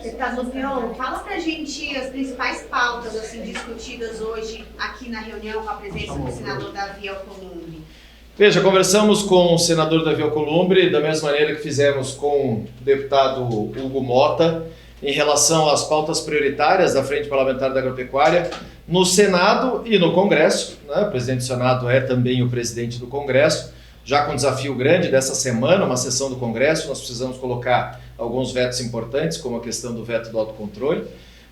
Deputado Lupion, fala pra gente as principais pautas assim, discutidas hoje aqui na reunião com a presença do senador Davi Alcolumbre. Veja, conversamos com o senador Davi Alcolumbre da mesma maneira que fizemos com o deputado Hugo Mota em relação às pautas prioritárias da Frente Parlamentar da Agropecuária no Senado e no Congresso, né? O presidente do Senado é também o presidente do Congresso, já com um desafio grande dessa semana, uma sessão do Congresso, nós precisamos colocar alguns vetos importantes, como a questão do veto do autocontrole,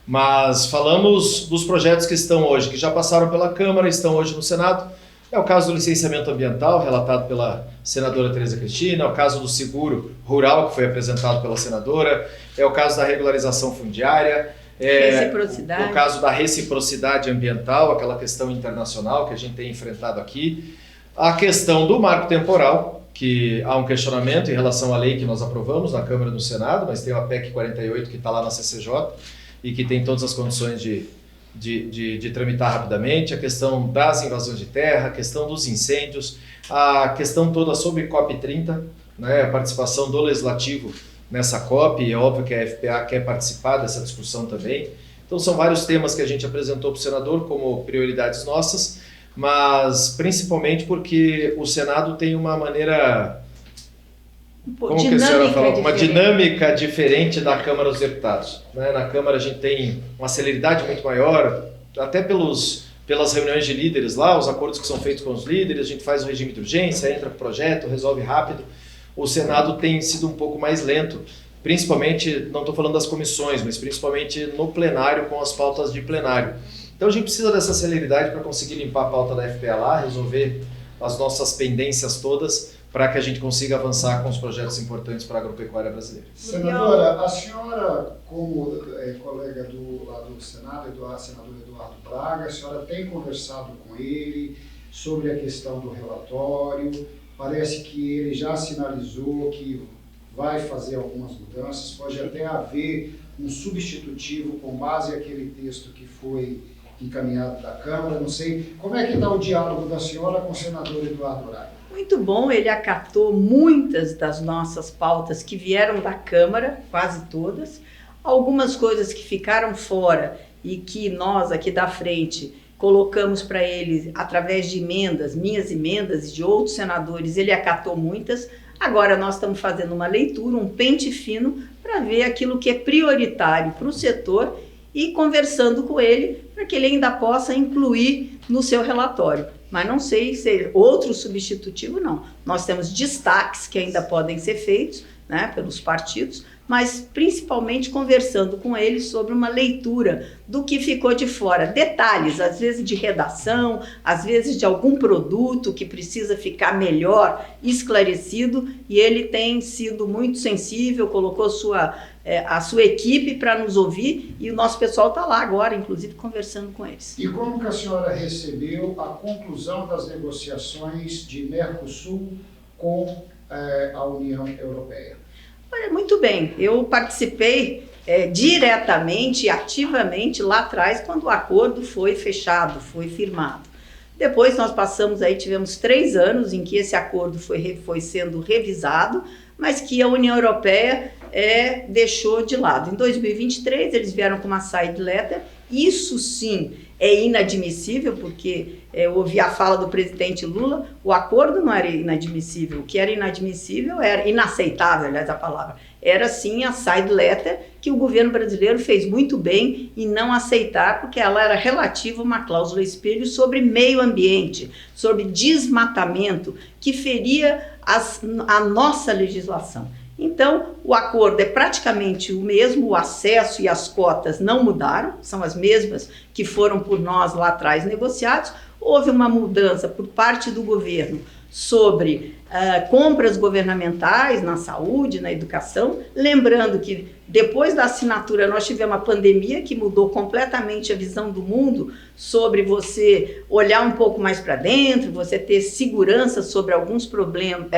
mas falamos dos projetos que estão hoje, que já passaram pela Câmara, estão hoje no Senado. É o caso do licenciamento ambiental, relatado pela senadora Tereza Cristina, é o caso do seguro rural, que foi apresentado pela senadora, é o caso da regularização fundiária, o caso da reciprocidade ambiental, aquela questão internacional que a gente tem enfrentado aqui, a questão do marco temporal, que há um questionamento em relação à lei que nós aprovamos na Câmara e no Senado, mas tem a PEC 48 que está lá na CCJ e que tem todas as condições de tramitar rapidamente, a questão das invasões de terra, a questão dos incêndios, a questão toda sobre COP30, né, a participação do Legislativo nessa COP, e é óbvio que a FPA quer participar dessa discussão também. Então são vários temas que a gente apresentou para o senador como prioridades nossas, mas principalmente porque o Senado tem uma maneira, como que a senhora falou, uma dinâmica diferente da Câmara dos Deputados. Né? Na Câmara a gente tem uma celeridade muito maior, até pelas reuniões de líderes lá, os acordos que são feitos com os líderes, a gente faz o regime de urgência, entra para o projeto, resolve rápido. O Senado tem sido um pouco mais lento, principalmente, não estou falando das comissões, mas principalmente no plenário, com as pautas de plenário. Então a gente precisa dessa celeridade para conseguir limpar a pauta da FPA lá, resolver as nossas pendências todas, para que a gente consiga avançar com os projetos importantes para a agropecuária brasileira. Senadora, a senhora, como colega do Senado, senador Eduardo Braga, a senhora tem conversado com ele sobre a questão do relatório, parece que ele já sinalizou que vai fazer algumas mudanças, pode até haver um substitutivo com base naquele texto que foi encaminhado da Câmara, não sei. Como é que está o diálogo da senhora com o senador Eduardo Braga? Muito bom, ele acatou muitas das nossas pautas que vieram da Câmara, quase todas, algumas coisas que ficaram fora e que nós aqui da frente colocamos para ele através de emendas, minhas emendas e de outros senadores, ele acatou muitas. Agora nós estamos fazendo uma leitura, um pente fino para ver aquilo que é prioritário para o setor e conversando com ele para que ele ainda possa incluir no seu relatório. Mas não sei se outro substitutivo, não. Nós temos destaques que ainda podem ser feitos, né, pelos partidos, mas principalmente conversando com eles sobre uma leitura do que ficou de fora. Detalhes, às vezes de redação, às vezes de algum produto que precisa ficar melhor esclarecido, e ele tem sido muito sensível, colocou a sua equipe para nos ouvir, e o nosso pessoal está lá agora, inclusive, conversando com eles. E como que a senhora recebeu a conclusão das negociações de Mercosul com a União Europeia? Olha, muito bem, eu participei diretamente e ativamente lá atrás quando o acordo foi fechado, foi firmado. Depois nós passamos aí, tivemos 3 anos em que esse acordo foi sendo revisado, mas que a União Europeia deixou de lado. Em 2023 eles vieram com uma side letter, isso sim é inadmissível, porque eu ouvi a fala do presidente Lula, o acordo não era inadmissível, o que era inadmissível, era inaceitável, aliás, a palavra, era sim a side letter, que o governo brasileiro fez muito bem em não aceitar, porque ela era relativa a uma cláusula espelho sobre meio ambiente, sobre desmatamento, que feria a nossa legislação. Então, o acordo é praticamente o mesmo, o acesso e as cotas não mudaram, são as mesmas que foram por nós lá atrás negociados. Houve uma mudança por parte do governo sobre compras governamentais na saúde, na educação, lembrando que depois da assinatura nós tivemos uma pandemia que mudou completamente a visão do mundo sobre você olhar um pouco mais para dentro, você ter segurança sobre alguns problemas,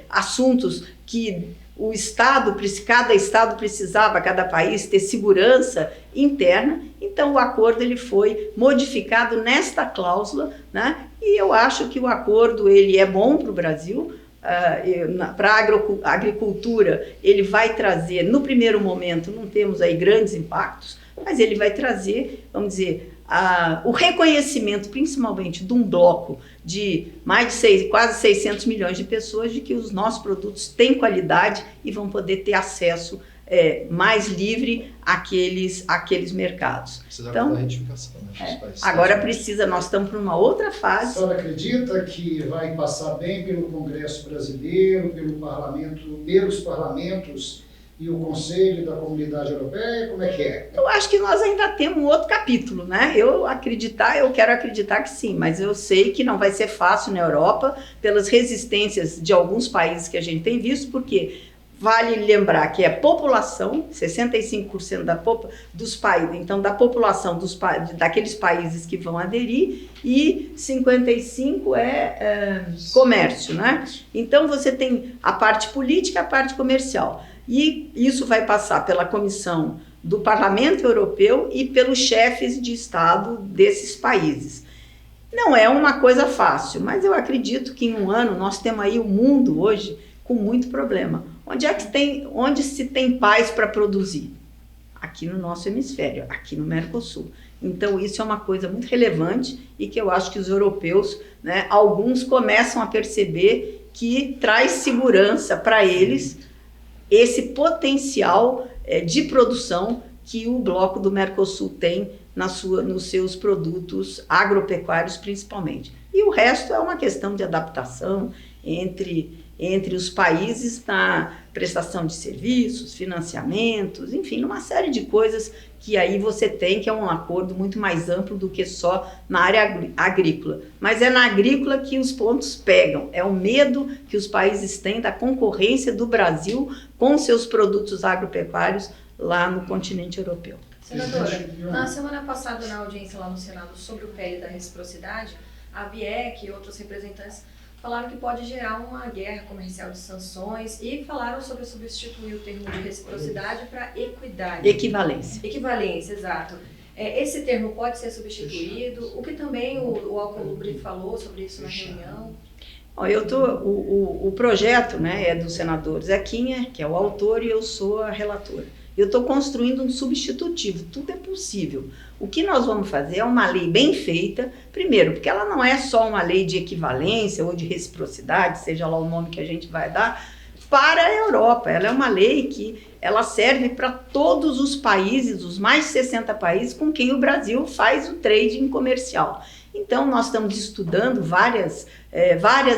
assuntos que o Estado, cada Estado precisava, cada país ter segurança interna. Então o acordo ele foi modificado nesta cláusula, né? E eu acho que o acordo ele é bom para o Brasil, para a agricultura, ele vai trazer, no primeiro momento, não temos aí grandes impactos, mas ele vai trazer, vamos dizer, o reconhecimento, principalmente de um bloco de quase 600 milhões de pessoas, de que os nossos produtos têm qualidade e vão poder ter acesso mais livre àqueles mercados. Precisa então, da retificação, né? Agora nós estamos para uma outra fase. A senhora acredita que vai passar bem pelo Congresso Brasileiro, pelos parlamentos e o Conselho da Comunidade Europeia? Como é que é? Eu acho que nós ainda temos um outro capítulo, né? Eu quero acreditar que sim, mas eu sei que não vai ser fácil na Europa, pelas resistências de alguns países que a gente tem visto, porque vale lembrar que é população, 65% dos países, então da população daqueles países que vão aderir, e 55% é comércio, né? Então você tem a parte política e a parte comercial. E isso vai passar pela comissão do Parlamento Europeu e pelos chefes de Estado desses países. Não é uma coisa fácil, mas eu acredito que em um ano nós temos aí o mundo hoje com muito problema. Onde se tem paz para produzir? Aqui no nosso hemisfério, aqui no Mercosul. Então isso é uma coisa muito relevante e que eu acho que os europeus, né, alguns começam a perceber que traz segurança para eles esse potencial de produção que o bloco do Mercosul tem nos seus produtos agropecuários principalmente. E o resto é uma questão de adaptação entre os países na prestação de serviços, financiamentos, enfim, uma série de coisas que aí você tem, que é um acordo muito mais amplo do que só na área agrícola. Mas é na agrícola que os pontos pegam, é o medo que os países têm da concorrência do Brasil com seus produtos agropecuários lá no continente europeu. Senadora, na semana passada, na audiência lá no Senado sobre o PL da reciprocidade, a BIEC e outros representantes falaram que pode gerar uma guerra comercial de sanções e falaram sobre substituir o termo de reciprocidade para equidade. Equivalência, exato. Esse termo pode ser substituído, o que também o Alcolumbre falou sobre isso na reunião. O projeto, né, é do senador Zequinha, que é o autor, e eu sou a relatora. Eu estou construindo um substitutivo, tudo é possível. O que nós vamos fazer é uma lei bem feita, primeiro, porque ela não é só uma lei de equivalência ou de reciprocidade, seja lá o nome que a gente vai dar, para a Europa. Ela é uma lei que ela serve para todos os países, os mais de 60 países com quem o Brasil faz o trading comercial. Então, nós estamos estudando várias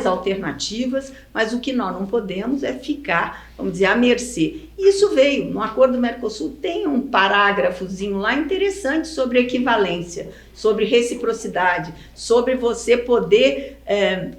alternativas, mas o que nós não podemos é ficar, vamos dizer, à mercê. Isso veio, no Acordo do Mercosul tem um parágrafozinho lá interessante sobre equivalência, sobre reciprocidade, sobre você poder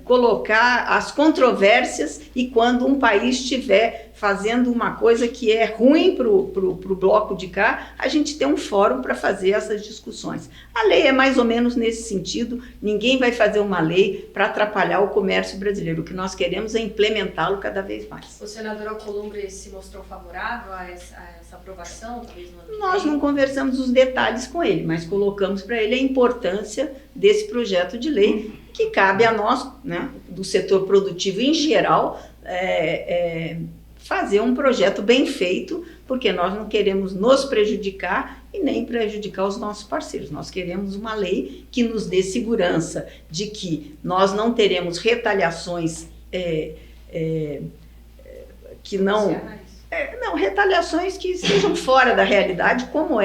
colocar as controvérsias e quando um país estiver fazendo uma coisa que é ruim para o bloco de cá, a gente tem um fórum para fazer essas discussões. A lei é mais ou menos nesse sentido, ninguém vai fazer uma lei para atrapalhar o comércio brasileiro, o que nós queremos é implementá-lo cada vez mais. O senador Alcolumbre se mostrou favorável a essa aprovação? Talvez no nós não conversamos os detalhes com ele, mas colocamos para ele a importância desse projeto de lei, que cabe a nós, né, do setor produtivo em geral, fazer um projeto bem feito, porque nós não queremos nos prejudicar e nem prejudicar os nossos parceiros. Nós queremos uma lei que nos dê segurança de que nós não teremos retaliações que não... retaliações que estejam fora da realidade, como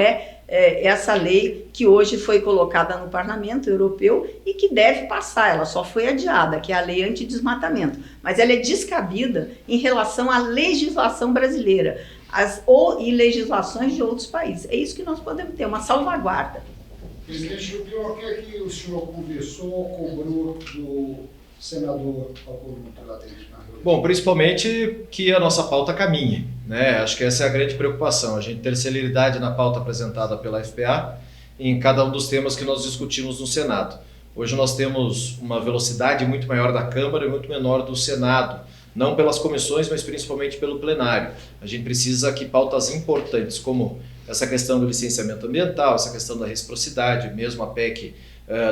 essa lei que hoje foi colocada no Parlamento Europeu e que deve passar, ela só foi adiada, que é a lei antidesmatamento, mas ela é descabida em relação à legislação brasileira e legislações de outros países. É isso que nós podemos ter, uma salvaguarda. Presidente, o que é que o senhor conversou, cobrou do senador Alcolumbre lá dentro na reunião? Bom, principalmente que a nossa pauta caminhe, né? Acho que essa é a grande preocupação, a gente ter celeridade na pauta apresentada pela FPA em cada um dos temas que nós discutimos no Senado. Hoje nós temos uma velocidade muito maior da Câmara e muito menor do Senado, não pelas comissões, mas principalmente pelo plenário. A gente precisa que pautas importantes, como essa questão do licenciamento ambiental, essa questão da reciprocidade, mesmo a PEC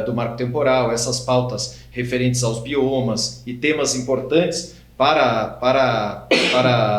do marco temporal, essas pautas referentes aos biomas e temas importantes para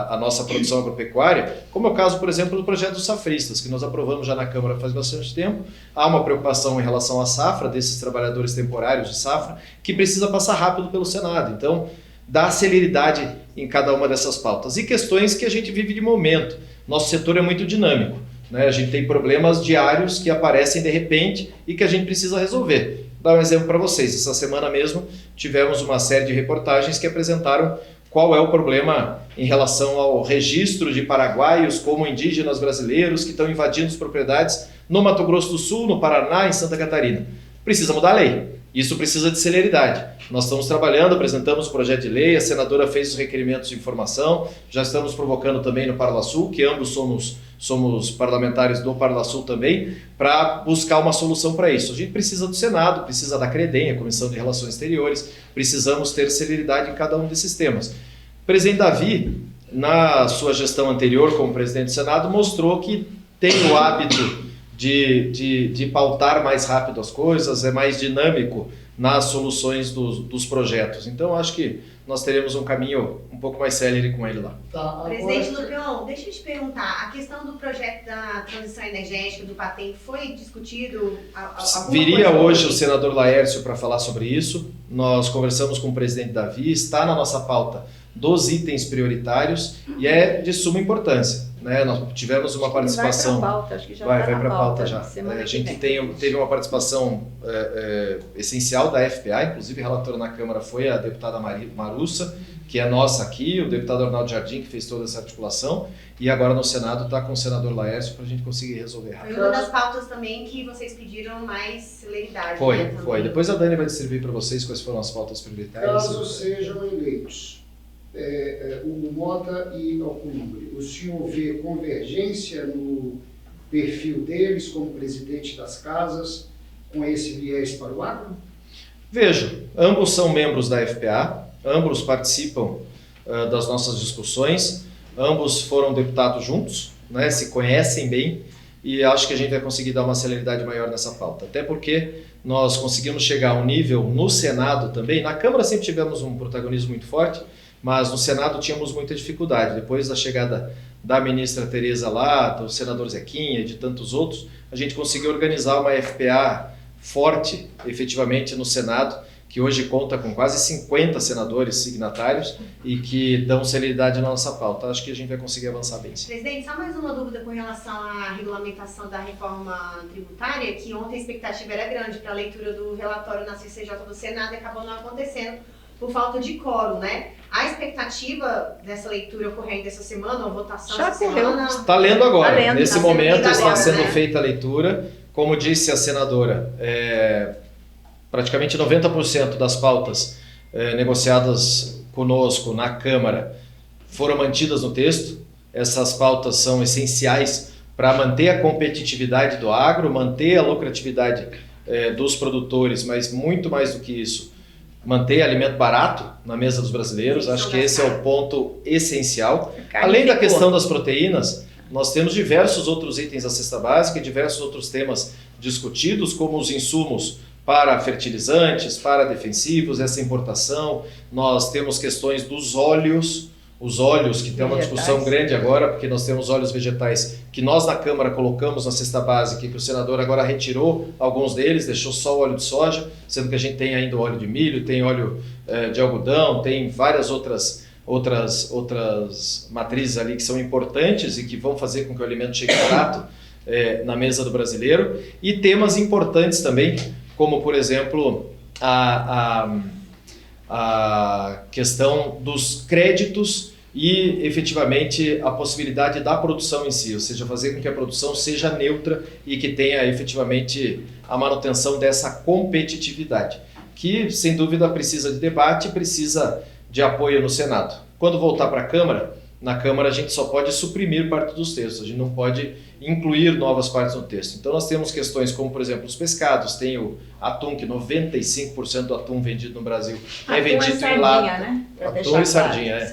a nossa produção agropecuária, como é o caso, por exemplo, do projeto dos safristas, que nós aprovamos já na Câmara faz bastante tempo. Há uma preocupação em relação à safra desses trabalhadores temporários de safra, que precisa passar rápido pelo Senado. Então, dá celeridade em cada uma dessas pautas. E questões que a gente vive de momento. Nosso setor é muito dinâmico, né? A gente tem problemas diários que aparecem de repente e que a gente precisa resolver. Vou dar um exemplo para vocês. Essa semana mesmo tivemos uma série de reportagens que apresentaram qual é o problema em relação ao registro de paraguaios como indígenas brasileiros que estão invadindo as propriedades no Mato Grosso do Sul, no Paraná, em Santa Catarina. Precisa mudar a lei. Isso precisa de celeridade. Nós estamos trabalhando, apresentamos o projeto de lei, a senadora fez os requerimentos de informação, já estamos provocando também no Parlasul, que ambos somos parlamentares do Parlasul também, para buscar uma solução para isso. A gente precisa do Senado, precisa da CREDEM, a Comissão de Relações Exteriores, precisamos ter celeridade em cada um desses temas. O presidente Davi, na sua gestão anterior como presidente do Senado, mostrou que tem o hábito de pautar mais rápido as coisas, é mais dinâmico nas soluções dos projetos. Então, acho que nós teremos um caminho um pouco mais célere com ele lá. Tá, Presidente Lupion, deixa eu te perguntar, a questão do projeto da transição energética, do PATEM, foi discutido? Viria hoje o senador Laércio para falar sobre isso. Nós conversamos com o presidente Davi, está na nossa pauta dos itens prioritários e é de suma importância. Né? Nós tivemos uma participação. Vai para a pauta, acho que já vai para a pauta já. A gente teve uma participação essencial da FPA, inclusive a relatora na Câmara foi a deputada Marussa, que é nossa aqui, o deputado Arnaldo Jardim, que fez toda essa articulação, e agora no Senado está com o senador Laércio para a gente conseguir resolver rápido. Foi uma das pautas também que vocês pediram mais celeridade. Foi, né, foi. Depois a Dani vai distribuir para vocês quais foram as pautas prioritárias. Caso sejam eleitos Hugo Mota e Alcolumbre, o senhor vê convergência no perfil deles como presidente das casas com esse viés para o agro? Vejo, ambos são membros da FPA, ambos participam das nossas discussões, ambos foram deputados juntos, né, se conhecem bem e acho que a gente vai conseguir dar uma celeridade maior nessa pauta. Até porque nós conseguimos chegar a um nível no Senado também, na Câmara sempre tivemos um protagonismo muito forte, mas no Senado tínhamos muita dificuldade. Depois da chegada da ministra Tereza lá, do senador Zequinha e de tantos outros, a gente conseguiu organizar uma FPA forte, efetivamente, no Senado, que hoje conta com quase 50 senadores signatários e que dão celeridade na nossa pauta. Acho que a gente vai conseguir avançar bem, sim. Presidente, só mais uma dúvida com relação à regulamentação da reforma tributária, que ontem a expectativa era grande para a leitura do relatório na CCJ do Senado e acabou não acontecendo por falta de quórum, né? A expectativa dessa leitura ocorrendo essa semana, ou votação Já essa ocorreu. semana... Está lendo agora. Tá lendo, Nesse tá momento sendo está agora, sendo né? feita a leitura. Como disse a senadora, praticamente 90% das pautas negociadas conosco na Câmara foram mantidas no texto. Essas pautas são essenciais para manter a competitividade do agro, manter a lucratividade dos produtores, mas muito mais do que isso, manter alimento barato na mesa dos brasileiros. Acho que esse é o ponto essencial. Além da questão das proteínas, nós temos diversos outros itens da cesta básica e diversos outros temas discutidos, como os insumos para fertilizantes, para defensivos, essa importação. Nós temos questões dos óleos, os óleos, que tem uma discussão grande agora, porque nós temos óleos vegetais que nós na Câmara colocamos na cesta básica e que o senador agora retirou alguns deles, deixou só o óleo de soja, sendo que a gente tem ainda o óleo de milho, tem óleo de algodão, tem várias outras matrizes ali que são importantes e que vão fazer com que o alimento chegue barato na mesa do brasileiro. E temas importantes também, como por exemplo a questão dos créditos e efetivamente a possibilidade da produção em si, ou seja, fazer com que a produção seja neutra e que tenha efetivamente a manutenção dessa competitividade, que sem dúvida precisa de debate, precisa de apoio no Senado. Quando voltar para a Câmara, na Câmara a gente só pode suprimir parte dos textos, a gente não pode incluir novas partes no texto. Então nós temos questões como, por exemplo, os pescados, tem o atum, que 95% do atum vendido no Brasil é vendido em lata. Né? Atum e sardinha,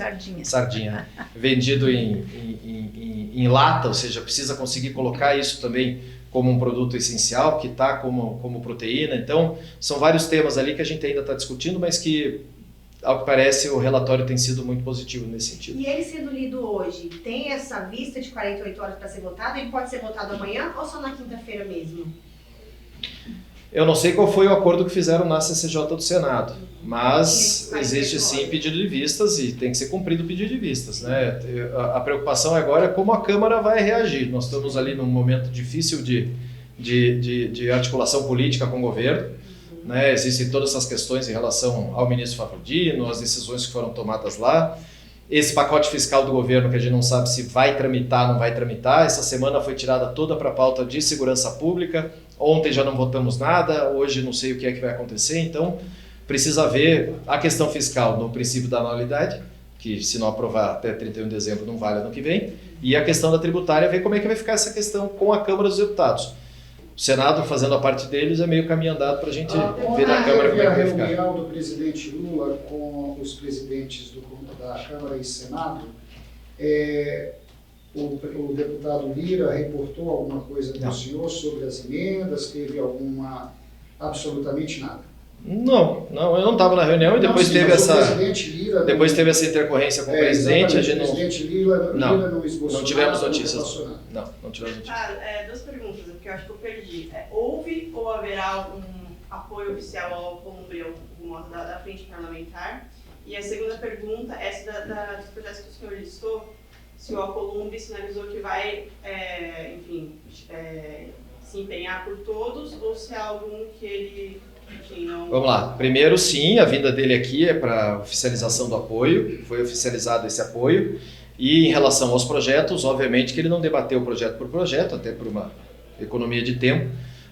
Sardinha. Vendido em lata, ou seja, precisa conseguir colocar isso também como um produto essencial, que está como proteína. Então, são vários temas ali que a gente ainda está discutindo, mas que ao que parece, o relatório tem sido muito positivo nesse sentido. E ele sendo lido hoje, tem essa vista de 48 horas para ser votado? Ele pode ser votado amanhã ou só na quinta-feira mesmo? Eu não sei qual foi o acordo que fizeram na CCJ do Senado, mas existe sim pedido de vistas e tem que ser cumprido o pedido de vistas, né? A preocupação agora é como a Câmara vai reagir. Nós estamos ali num momento difícil de articulação política com o governo, né? Existem todas essas questões em relação ao ministro Fabrudino, as decisões que foram tomadas lá. Esse pacote fiscal do governo que a gente não sabe se vai tramitar ou não vai tramitar. Essa semana foi tirada toda para a pauta de segurança pública. Ontem já não votamos nada, hoje não sei o que é que vai acontecer, então precisa ver a questão fiscal no princípio da anualidade, que se não aprovar até 31 de dezembro não vale ano que vem, e a questão da tributária, ver como é que vai ficar essa questão com a Câmara dos Deputados. O Senado fazendo a parte deles é meio caminho andado para a gente ver na Câmara como é que vai ficar. A reunião do presidente Lula com os presidentes da Câmara e Senado, o deputado Lira reportou alguma coisa para o senhor sobre as emendas? Teve alguma... absolutamente nada? Não, eu não estava na reunião e depois teve essa intercorrência com o presidente. A gente o presidente Lira não esboçou. Não tivemos notícias. Não tivemos notícias. Duas perguntas, porque eu acho que eu perdi. Houve ou haverá um apoio oficial ao Alcolumbre da Frente Parlamentar? E a segunda pergunta, essa dos projetos que o senhor listou, se o Alcolumbre sinalizou que vai, se empenhar por todos, ou se há algum que ele, não... Vamos lá. Primeiro, sim, a vinda dele aqui é para oficialização do apoio, foi oficializado esse apoio, e em relação aos projetos, obviamente que ele não debateu projeto por projeto, até por uma economia de tempo,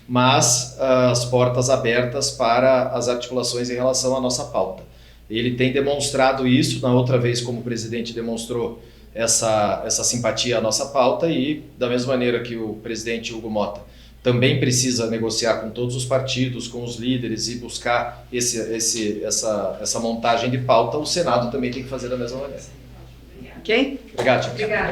mas as portas abertas para as articulações em relação à nossa pauta. Ele tem demonstrado isso, na outra vez como presidente demonstrou essa simpatia à nossa pauta, e da mesma maneira que o presidente Hugo Motta também precisa negociar com todos os partidos, com os líderes e buscar essa montagem de pauta, o Senado também tem que fazer da mesma maneira. Ok? Obrigado, Tiago. Obrigada.